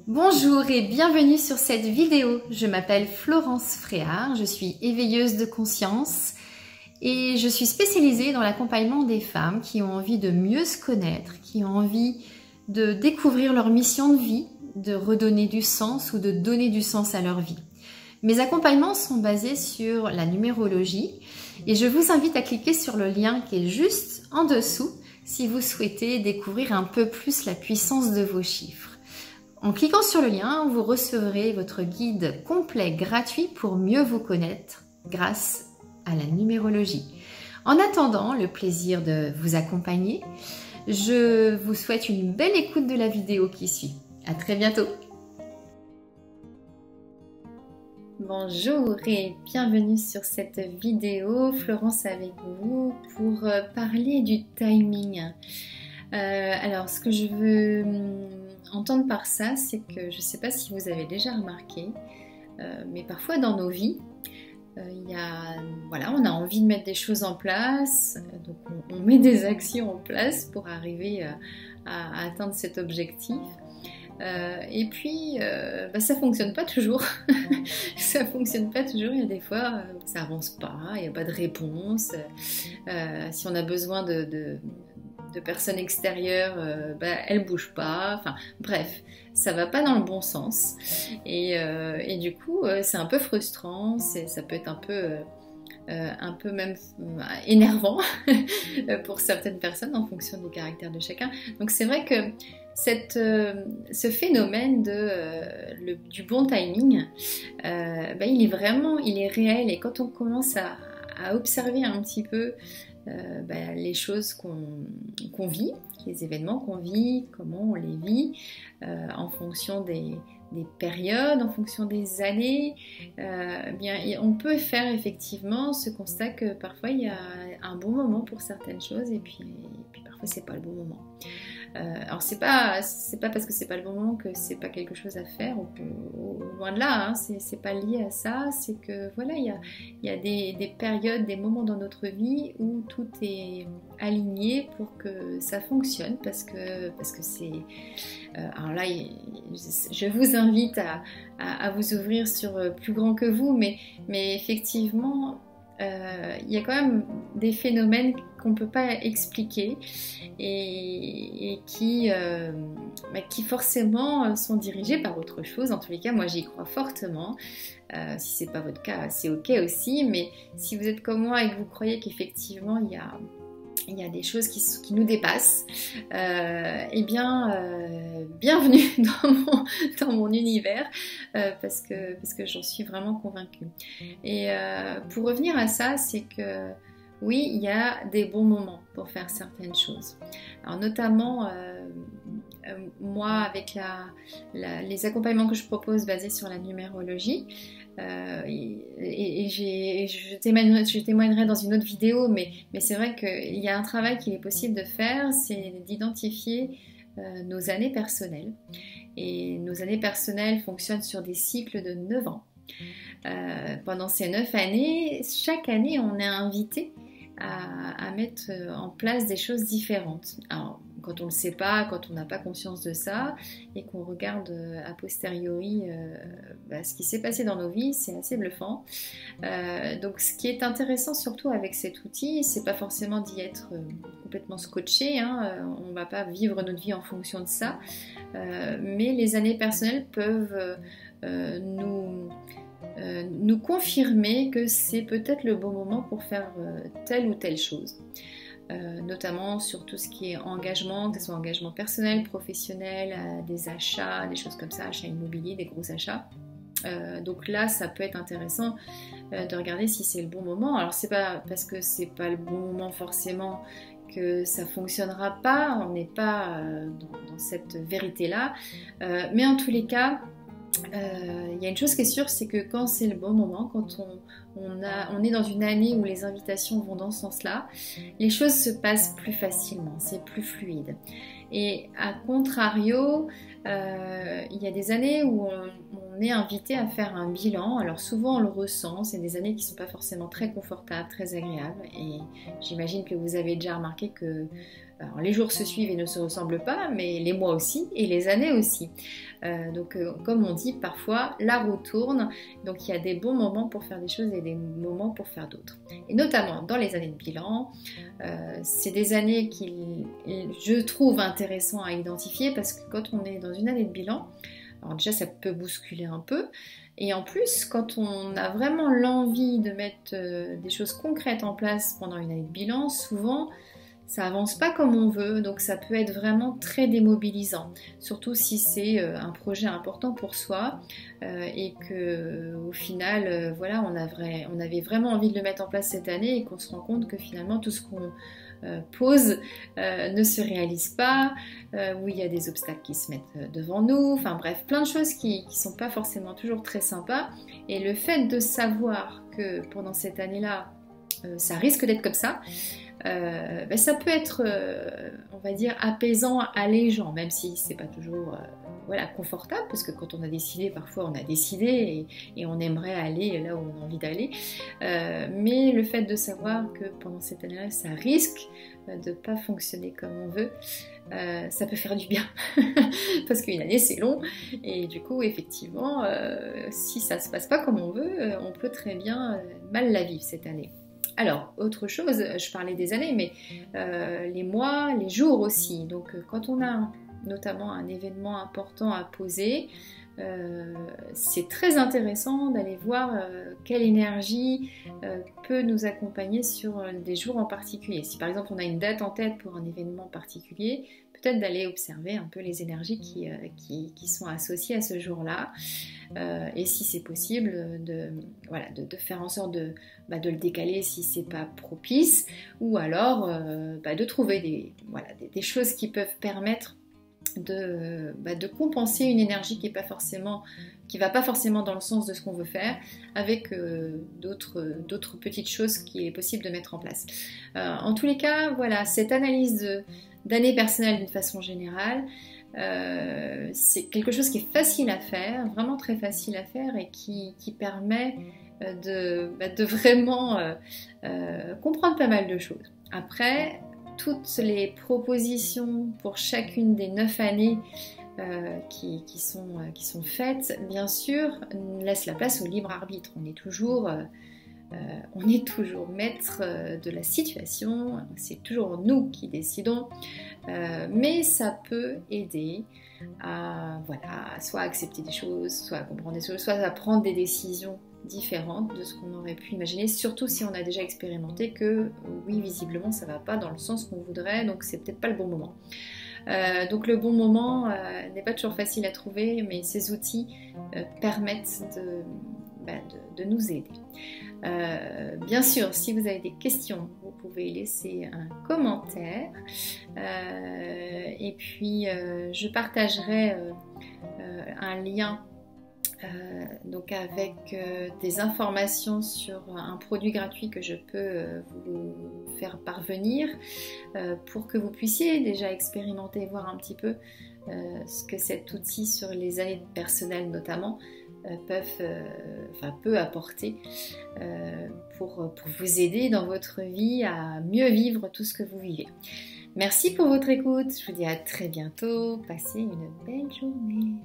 Bonjour et bienvenue sur cette vidéo. Je m'appelle Florence Fréard, je suis éveilleuse de conscience et je suis spécialisée dans l'accompagnement des femmes qui ont envie de mieux se connaître, qui ont envie de découvrir leur mission de vie, de redonner du sens ou de donner du sens à leur vie. Mes accompagnements sont basés sur la numérologie et je vous invite à cliquer sur le lien qui est juste en dessous si vous souhaitez découvrir un peu plus la puissance de vos chiffres. En cliquant sur le lien, vous recevrez votre guide complet gratuit pour mieux vous connaître grâce à la numérologie. En attendant le plaisir de vous accompagner, je vous souhaite une belle écoute de la vidéo qui suit. À très bientôt. Bonjour et bienvenue sur cette vidéo. Florence avec vous pour parler du timing. Alors, ce que je veux entendre par ça, c'est que je ne sais pas si vous avez déjà remarqué, mais parfois dans nos vies, on a envie de mettre des choses en place, donc on met des actions en place pour arriver à atteindre cet objectif. Et puis, ça fonctionne pas toujours. Ça fonctionne pas toujours. Il y a des fois, ça avance pas, il n'y a pas de réponse. Si on a besoin de personnes extérieures, elles bougent pas. Enfin, bref, ça va pas dans le bon sens. Et du coup, c'est un peu frustrant. Ça peut être un peu même énervant pour certaines personnes en fonction du caractère de chacun. Donc c'est vrai que ce phénomène du bon timing, il est réel, et quand on commence à observer un petit peu les choses qu'on vit, les événements qu'on vit, comment on les vit, en fonction des périodes, en fonction des années, on peut faire effectivement ce constat que parfois il y a un bon moment pour certaines choses et puis parfois c'est pas le bon moment. Alors c'est pas parce que c'est pas le bon moment que c'est pas quelque chose à faire, loin de là, hein, c'est pas lié à ça, c'est que voilà, il y a des périodes, des moments dans notre vie où tout est aligné pour que ça fonctionne, parce que c'est alors là, je vous invite à vous ouvrir sur plus grand que vous, mais effectivement, il y a quand même des phénomènes qu'on ne peut pas expliquer et qui forcément sont dirigés par autre chose. En tous les cas, moi j'y crois fortement. Si ce n'est pas votre cas, c'est ok aussi, mais si vous êtes comme moi et que vous croyez qu'effectivement il y a des choses qui nous dépassent, bienvenue dans mon univers, parce que j'en suis vraiment convaincue. Et pour revenir à ça, c'est que oui, il y a des bons moments pour faire certaines choses. Alors notamment, moi, avec les accompagnements que je propose basés sur la numérologie, je témoignerai dans une autre vidéo, mais c'est vrai qu'il y a un travail qu'il est possible de faire, c'est d'identifier nos années personnelles. Et nos années personnelles fonctionnent sur des cycles de 9 ans. Pendant ces 9 années, chaque année, on est invité à mettre en place des choses différentes. Alors, quand on ne le sait pas, quand on n'a pas conscience de ça, et qu'on regarde a posteriori ce qui s'est passé dans nos vies, c'est assez bluffant. Donc ce qui est intéressant surtout avec cet outil, c'est pas forcément d'y être complètement scotché, hein, on ne va pas vivre notre vie en fonction de ça, mais les années personnelles peuvent nous confirmer que c'est peut-être le bon moment pour faire telle ou telle chose. Notamment sur tout ce qui est engagement, que ce soit engagement personnel, professionnel, des achats, des choses comme ça, achats immobiliers, des gros achats. Donc là, ça peut être intéressant de regarder si c'est le bon moment. Alors c'est pas parce que c'est pas le bon moment forcément que ça fonctionnera pas, on n'est pas dans cette vérité-là, mais en tous les cas, il y a une chose qui est sûre, c'est que quand c'est le bon moment, quand on est dans une année où les invitations vont dans ce sens-là, les choses se passent plus facilement, c'est plus fluide. Et à contrario, il y a des années où on est invité à faire un bilan. Alors souvent on le ressent, c'est des années qui ne sont pas forcément très confortables, très agréables, et j'imagine que vous avez déjà remarqué que alors, les jours se suivent et ne se ressemblent pas, mais les mois aussi et les années aussi. Donc comme on dit parfois, la roue tourne, donc il y a des bons moments pour faire des choses et des moments pour faire d'autres. Et notamment dans les années de bilan, c'est des années qui, je trouve intéressant à identifier parce que quand on est dans une année de bilan, alors déjà ça peut bousculer un peu, et en plus quand on a vraiment l'envie de mettre des choses concrètes en place pendant une année de bilan, souvent ça avance pas comme on veut, donc ça peut être vraiment très démobilisant, surtout si c'est un projet important pour soi et que au final, voilà, on avait vraiment envie de le mettre en place cette année et qu'on se rend compte que finalement tout ce qu'on pose ne se réalise pas, où il y a des obstacles qui se mettent devant nous, enfin bref, plein de choses qui sont pas forcément toujours très sympas. Et le fait de savoir que pendant cette année-là, ça risque d'être comme ça, ça peut être, on va dire, apaisant, allégeant, même si c'est pas toujours voilà, confortable, parce que quand on a décidé, parfois on a décidé et on aimerait aller là où on a envie d'aller. Mais le fait de savoir que pendant cette année-là, ça risque de pas fonctionner comme on veut, ça peut faire du bien. Parce qu'une année c'est long, et du coup, effectivement, si ça se passe pas comme on veut, on peut très bien mal la vivre cette année. Alors, autre chose, je parlais des années, mais les mois, les jours aussi. Donc, quand on a notamment un événement important à poser, c'est très intéressant d'aller voir quelle énergie peut nous accompagner sur des jours en particulier. Si par exemple on a une date en tête pour un événement particulier, peut-être d'aller observer un peu les énergies qui sont associées à ce jour-là. Et si c'est possible, de faire en sorte de le décaler si c'est pas propice, ou alors de trouver des choses qui peuvent permettre de compenser une énergie qui va pas forcément dans le sens de ce qu'on veut faire, avec d'autres petites choses qu'il est possible de mettre en place. En tous les cas, voilà, cette analyse d'année personnelle d'une façon générale, c'est quelque chose qui est facile à faire, vraiment très facile à faire, et qui permet de vraiment comprendre pas mal de choses. Après, toutes les propositions pour chacune des 9 années qui sont faites, bien sûr, laissent la place au libre arbitre. On est toujours maître de la situation, c'est toujours nous qui décidons, mais ça peut aider à soit accepter des choses, soit à comprendre des choses, soit à prendre des décisions différentes de ce qu'on aurait pu imaginer, surtout si on a déjà expérimenté que oui, visiblement ça va pas dans le sens qu'on voudrait, donc c'est peut-être pas le bon moment. Donc le bon moment n'est pas toujours facile à trouver, mais ces outils permettent de nous aider. Bien sûr, si vous avez des questions, vous pouvez laisser un commentaire, et puis je partagerai un lien donc avec des informations sur un produit gratuit que je peux vous faire parvenir pour que vous puissiez déjà expérimenter, voir un petit peu ce que cet outil sur les années personnelles notamment peut apporter pour vous aider dans votre vie à mieux vivre tout ce que vous vivez. Merci pour votre écoute, je vous dis à très bientôt, passez une belle journée.